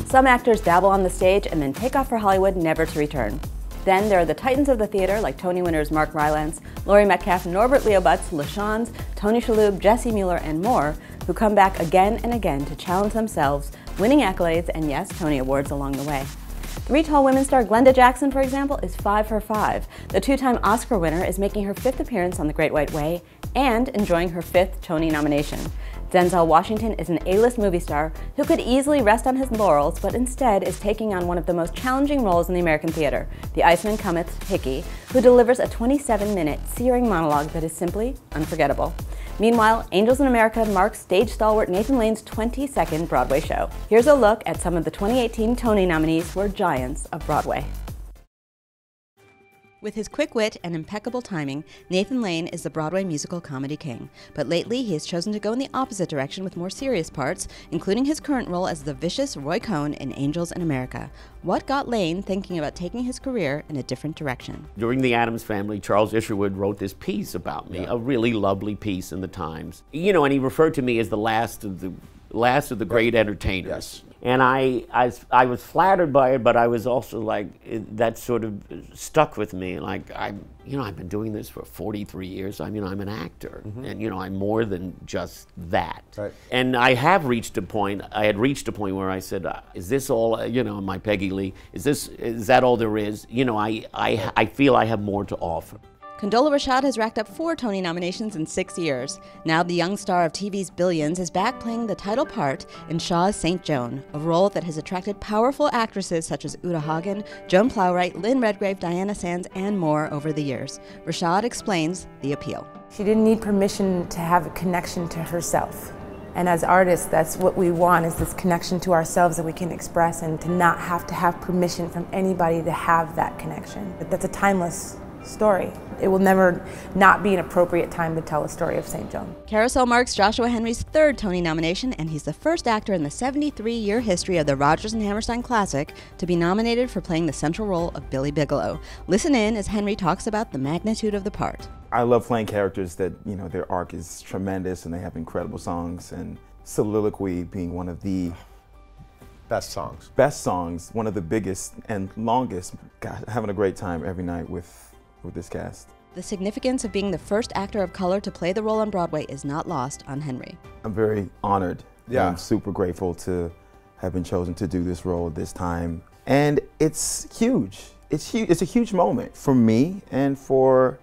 Some actors dabble on the stage and then take off for Hollywood, never to return. Then there are the titans of the theater, like Tony winners Mark Rylance, Laurie Metcalf, Norbert Leo Butz, LaShawns, Tony Shalhoub, Jesse Mueller, and more, who come back again and again to challenge themselves, winning accolades and, yes, Tony Awards along the way. Three Tall Women star Glenda Jackson, for example, is 5 for 5. The two-time Oscar winner is making her 5th appearance on The Great White Way and enjoying her 5th Tony nomination. Denzel Washington is an A-list movie star who could easily rest on his laurels, but instead is taking on one of the most challenging roles in the American theater, the Iceman Cometh Hickey, who delivers a 27-minute, searing monologue that is simply unforgettable. Meanwhile, Angels in America marks stage stalwart Nathan Lane's 22nd Broadway show. Here's a look at some of the 2018 Tony nominees who are giants of Broadway. With his quick wit and impeccable timing, Nathan Lane is the Broadway musical comedy king. But lately, he has chosen to go in the opposite direction with more serious parts, including his current role as the vicious Roy Cohn in Angels in America. What got Lane thinking about taking his career in a different direction? During the Addams Family, Charles Isherwood wrote this piece about me, a really lovely piece in the Times. You know, and he referred to me as the last of the great entertainers. Yes. And I was flattered by it, but I was also like, that sort of stuck with me. Like, I've been doing this for 43 years. I'm an actor, and I'm more than just that. Right. And I had reached a point where I said, is this all, my Peggy Lee, is that all there is? I feel I have more to offer. Condola Rashad has racked up 4 Tony nominations in 6 years. Now the young star of TV's Billions is back playing the title part in Shaw's St. Joan, a role that has attracted powerful actresses such as Uta Hagen, Joan Plowright, Lynn Redgrave, Diana Sands, and more over the years. Rashad explains the appeal. She didn't need permission to have a connection to herself. And as artists, that's what we want, is this connection to ourselves that we can express, and to not have to have permission from anybody to have that connection. That's a timeless story. It will never not be an appropriate time to tell a story of St. Joan. Carousel marks Joshua Henry's 3rd Tony nomination, and he's the first actor in the 73-year history of the Rodgers and Hammerstein classic to be nominated for playing the central role of Billy Bigelow. Listen in as Henry talks about the magnitude of the part. I love playing characters that, their arc is tremendous and they have incredible songs, and Soliloquy being one of the best songs, one of the biggest and longest. God, having a great time every night with this cast. The significance of being the first actor of color to play the role on Broadway is not lost on Henry. I'm very honored. Yeah. I'm super grateful to have been chosen to do this role this time. And it's huge. It's huge. It's a huge moment for me and for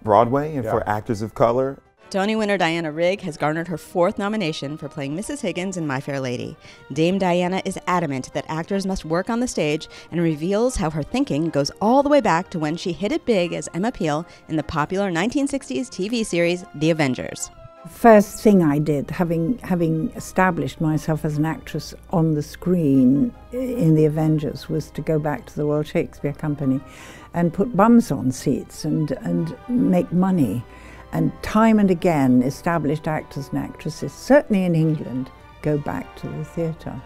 Broadway and for actors of color. Tony winner Diana Rigg has garnered her 4th nomination for playing Mrs. Higgins in My Fair Lady. Dame Diana is adamant that actors must work on the stage and reveals how her thinking goes all the way back to when she hit it big as Emma Peel in the popular 1960s TV series The Avengers. First thing I did, having established myself as an actress on the screen in The Avengers, was to go back to the Royal Shakespeare Company and put bums on seats and make money. And time and again, established actors and actresses, certainly in England, go back to the theatre.